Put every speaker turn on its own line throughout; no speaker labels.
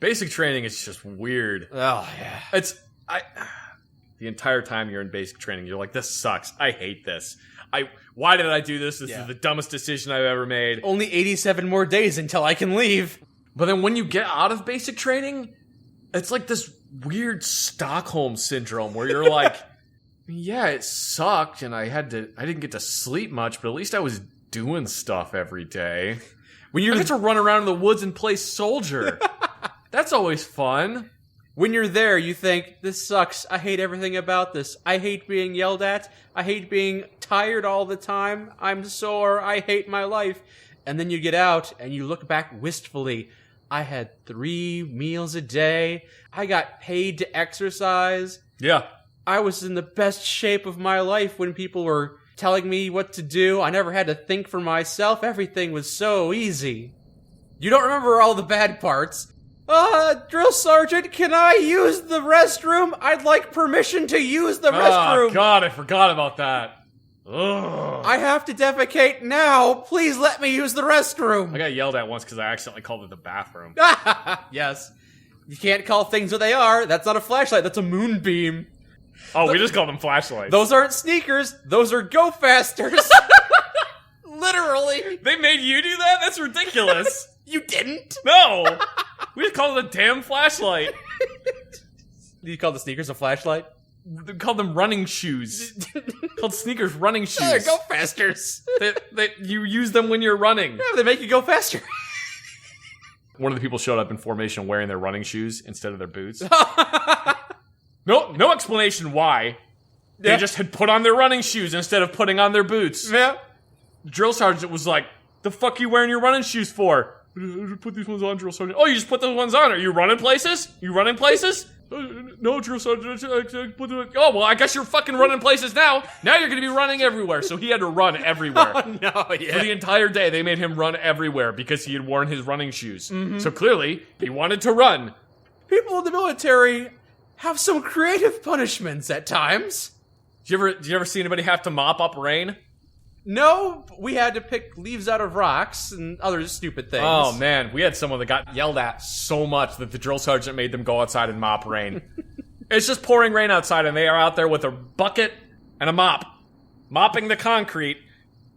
Basic training is just weird.
Oh, yeah.
The entire time you're in basic training, you're like, this sucks. I hate this. Why did I do this? This is the dumbest decision I've ever made.
Only 87 more days until I can leave.
But then when you get out of basic training, it's like this weird Stockholm syndrome where you're like, yeah, it sucked and I didn't get to sleep much, but at least I was doing stuff every day. When you get to run around in the woods and play soldier, that's always fun.
When you're there, you think, this sucks. I hate everything about this. I hate being yelled at. I hate being tired all the time. I'm sore. I hate my life. And then you get out and you look back wistfully. I had 3 meals a day. I got paid to exercise.
Yeah.
I was in the best shape of my life when people were telling me what to do. I never had to think for myself. Everything was so easy. You don't remember all the bad parts. Drill Sergeant, can I use the restroom? I'd like permission to use the restroom.
Oh, God, I forgot about that. Ugh.
I have to defecate now. Please let me use the restroom.
I got yelled at once because I accidentally called it the bathroom.
Yes. You can't call things what they are. That's not a flashlight. That's a moonbeam.
Oh, we just called them flashlights.
Those aren't sneakers. Those are go-fasters. Literally.
They made you do that? That's ridiculous.
You didn't?
No. We just called it a damn flashlight.
You call the sneakers a flashlight?
They called them running shoes. Called sneakers running shoes.
They're go-fasters.
You use them when you're running.
Yeah, they make you go faster.
One of the people showed up in formation wearing their running shoes instead of their boots. No explanation why. They just had put on their running shoes instead of putting on their boots.
Yeah.
Drill sergeant was like, the fuck you wearing your running shoes for? Put these ones on, drill sergeant. Oh, you just put those ones on. Are you running places? No, drill sergeant. Oh, well, I guess you're fucking running places now. Now you're going to be running everywhere. So he had to run everywhere.
Oh, no, yeah.
For the entire day, they made him run everywhere because he had worn his running shoes. Mm-hmm. So clearly, he wanted to run.
People in the military have some creative punishments at times.
Did you ever see anybody have to mop up rain?
No, we had to pick leaves out of rocks and other stupid things.
Oh, man. We had someone that got yelled at so much that the drill sergeant made them go outside and mop rain. It's just pouring rain outside, and they are out there with a bucket and a mop, mopping the concrete,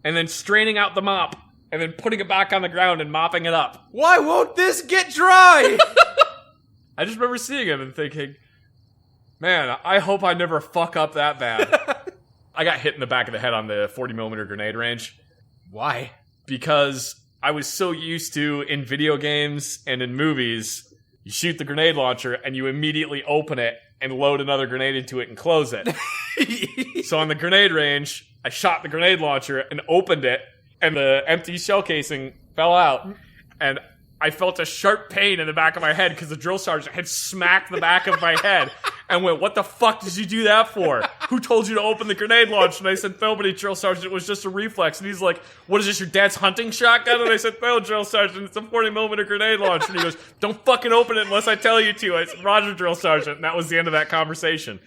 and then straining out the mop, and then putting it back on the ground and mopping it up.
Why won't this get dry?
I just remember seeing him and thinking, man, I hope I never fuck up that bad. I got hit in the back of the head on the 40mm grenade range.
Why?
Because I was so used to, in video games and in movies, you shoot the grenade launcher and you immediately open it and load another grenade into it and close it. So on the grenade range, I shot the grenade launcher and opened it, and the empty shell casing fell out. And I felt a sharp pain in the back of my head because the drill sergeant had smacked the back of my head and went, what the fuck did you do that for? Who told you to open the grenade launcher? And I said, nobody, drill sergeant, it was just a reflex. And he's like, what is this, your dad's hunting shotgun? And I said, no, drill sergeant, it's a 40mm grenade launcher. And he goes, don't fucking open it unless I tell you to. I said, Roger, drill sergeant. And that was the end of that conversation.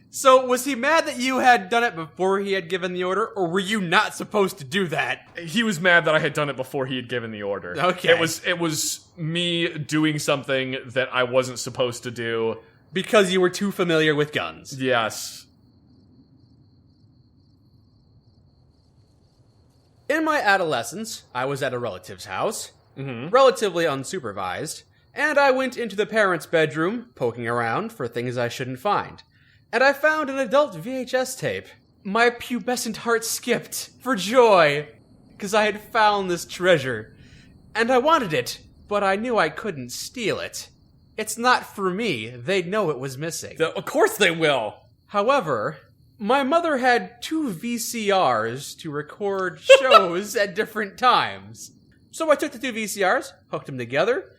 So, was he mad that you had done it before he had given the order, or were you not supposed to do that?
He was mad that I had done it before he had given the order.
Okay.
It was me doing something that I wasn't supposed to do.
Because you were too familiar with guns.
Yes.
In my adolescence, I was at a relative's house, relatively unsupervised, and I went into the parents' bedroom, poking around for things I shouldn't find. And I found an adult VHS tape. My pubescent heart skipped for joy, because I had found this treasure. And I wanted it, but I knew I couldn't steal it. It's not for me. They'd know it was missing.
Of course they will.
However, my mother had 2 VCRs to record shows at different times. So I took the 2 VCRs, hooked them together,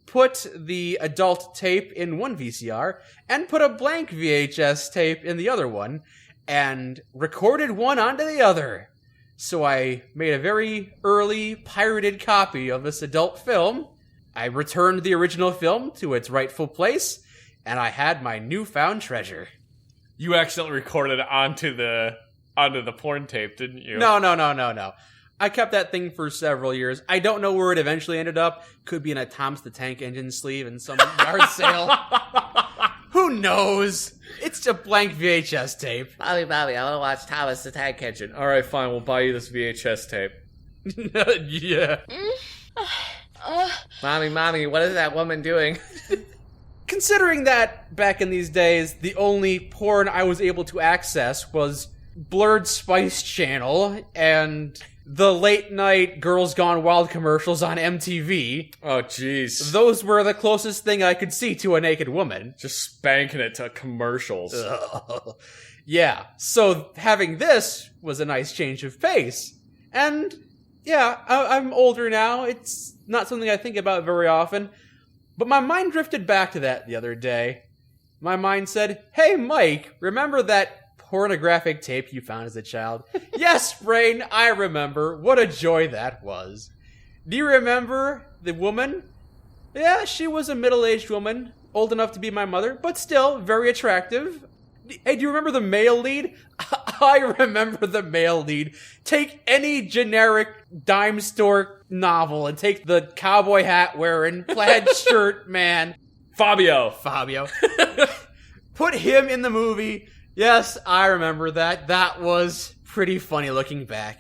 put the adult tape in one VCR, and put a blank VHS tape in the other one, and recorded one onto the other. So I made a very early pirated copy of this adult film. I returned the original film to its rightful place, and I had my newfound treasure.
You accidentally recorded it onto the porn tape, didn't you?
No. I kept that thing for several years. I don't know where it eventually ended up. Could be in a Thomas the Tank Engine sleeve in some yard sale. Who knows? It's a blank VHS tape.
Bobby, I want to watch Thomas the Tank Engine.
All right, fine. We'll buy you this VHS tape.
Yeah.
Mommy, what is that woman doing?
Considering that back in these days, the only porn I was able to access was Blurred Spice Channel and the late night Girls Gone Wild commercials on MTV.
Oh, jeez.
Those were the closest thing I could see to a naked woman.
Just spanking it to commercials.
Yeah, so having this was a nice change of pace. And yeah, I'm older now. It's not something I think about very often. But my mind drifted back to that the other day. My mind said, "Hey, Mike, remember that pornographic tape you found as a child?" Yes, brain, I remember. What a joy that was. Do you remember the woman? Yeah, she was a middle-aged woman, old enough to be my mother, but still very attractive. Hey, do you remember the male lead? I remember the male lead. Take any generic dime store novel and take the cowboy hat wearing, plaid shirt man.
Fabio.
Put him in the movie. Yes, I remember that. That was pretty funny looking back.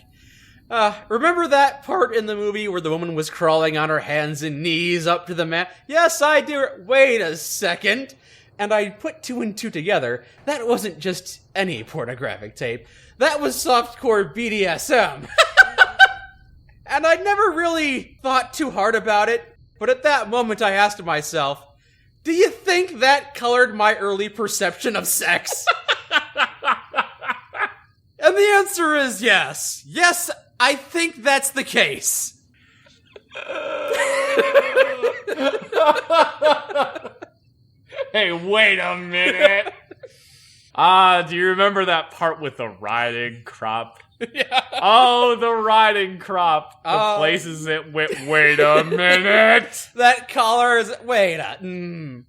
Remember that part in the movie where the woman was crawling on her hands and knees up to the mat? Yes, I do. Wait a second. And I put two and two together. That wasn't just any pornographic tape. That was softcore BDSM. And I never really thought too hard about it. But at that moment I asked myself, do you think that colored my early perception of sex? And the answer is yes. Yes, I think that's the case.
Hey, wait a minute. Do you remember that part with the riding crop?
Yeah.
Oh, the riding crop. The places it went, wait a minute.
That collar is, And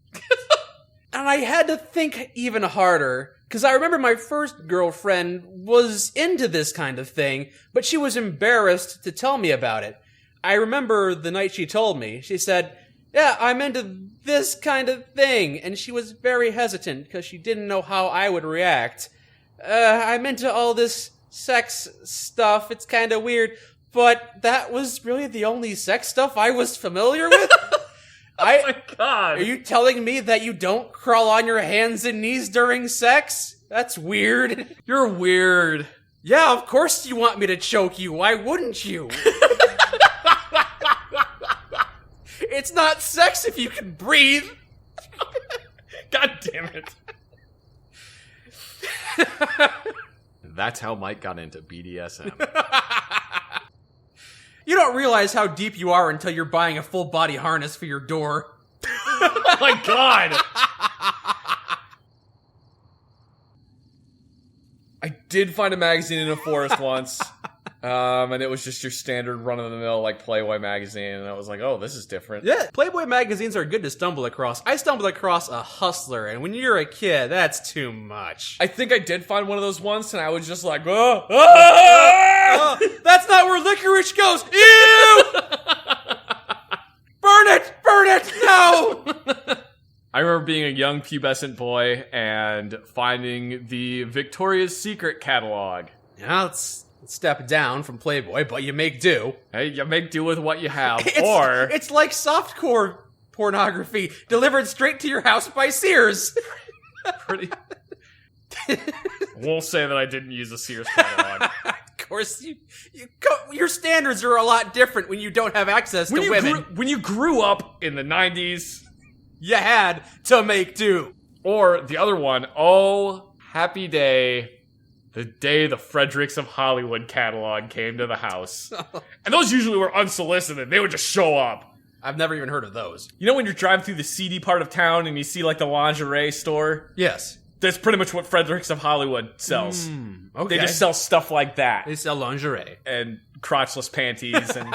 I had to think even harder, because I remember my first girlfriend was into this kind of thing, but she was embarrassed to tell me about it. I remember the night she told me, she said, "Yeah, I'm into this kind of thing," and she was very hesitant because she didn't know how I would react. I'm into all this sex stuff, it's kind of weird, but that was really the only sex stuff I was familiar with.
Oh my god.
Are you telling me that you don't crawl on your hands and knees during sex? That's weird.
You're weird.
Yeah, of course you want me to choke you. Why wouldn't you? It's not sex if you can breathe.
God damn it. That's how Mike got into BDSM.
You don't realize how deep you are until you're buying a full body harness for your door.
Oh my god. I did find a magazine in a forest once. And it was just your standard run-of-the-mill, like, Playboy magazine, and I was like, oh, this is different.
Yeah, Playboy magazines are good to stumble across. I stumbled across a Hustler, and when you're a kid, that's too much.
I think I did find one of those once, and I was just like, oh,
that's not where licorice goes! Ew! Burn it, no!
I remember being a young pubescent boy and finding the Victoria's Secret catalog.
Yeah, it's step down from Playboy, but you make do.
Hey, you make do with what you have.
It's like softcore pornography delivered straight to your house by Sears.
Pretty. I won't say that I didn't use a Sears catalog.
Of course, your standards are a lot different when you don't have access to women.
When you grew up in the 90s,
you had to make do.
Or the other one, oh, happy day. The day the Fredericks of Hollywood catalog came to the house. And those usually were unsolicited. They would just show up.
I've never even heard of those.
You know when you're driving through the seedy part of town and you see, like, the lingerie store?
Yes.
That's pretty much what Fredericks of Hollywood sells.
Okay.
They just sell stuff like that.
They sell lingerie.
And crotchless panties and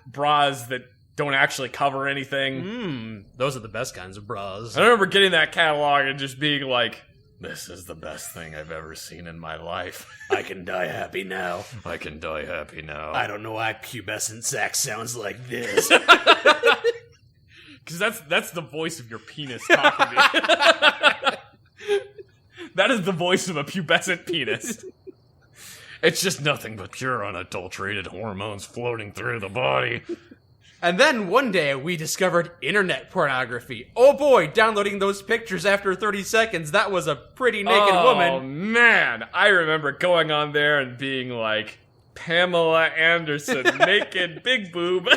bras that don't actually cover anything.
Those are the best kinds of bras.
I remember getting that catalog and just being like, This is the best thing I've ever seen in my life.
I can die happy now.
I can die happy now.
I don't know why pubescent sex sounds like this.
Because that's the voice of your penis talking to you. That is the voice of a pubescent penis. It's just nothing but pure unadulterated hormones floating through the body.
And then one day we discovered internet pornography. Oh boy, downloading those pictures after 30 seconds, that was a pretty naked woman.
Oh man, I remember going on there and being like, Pamela Anderson, naked big boob.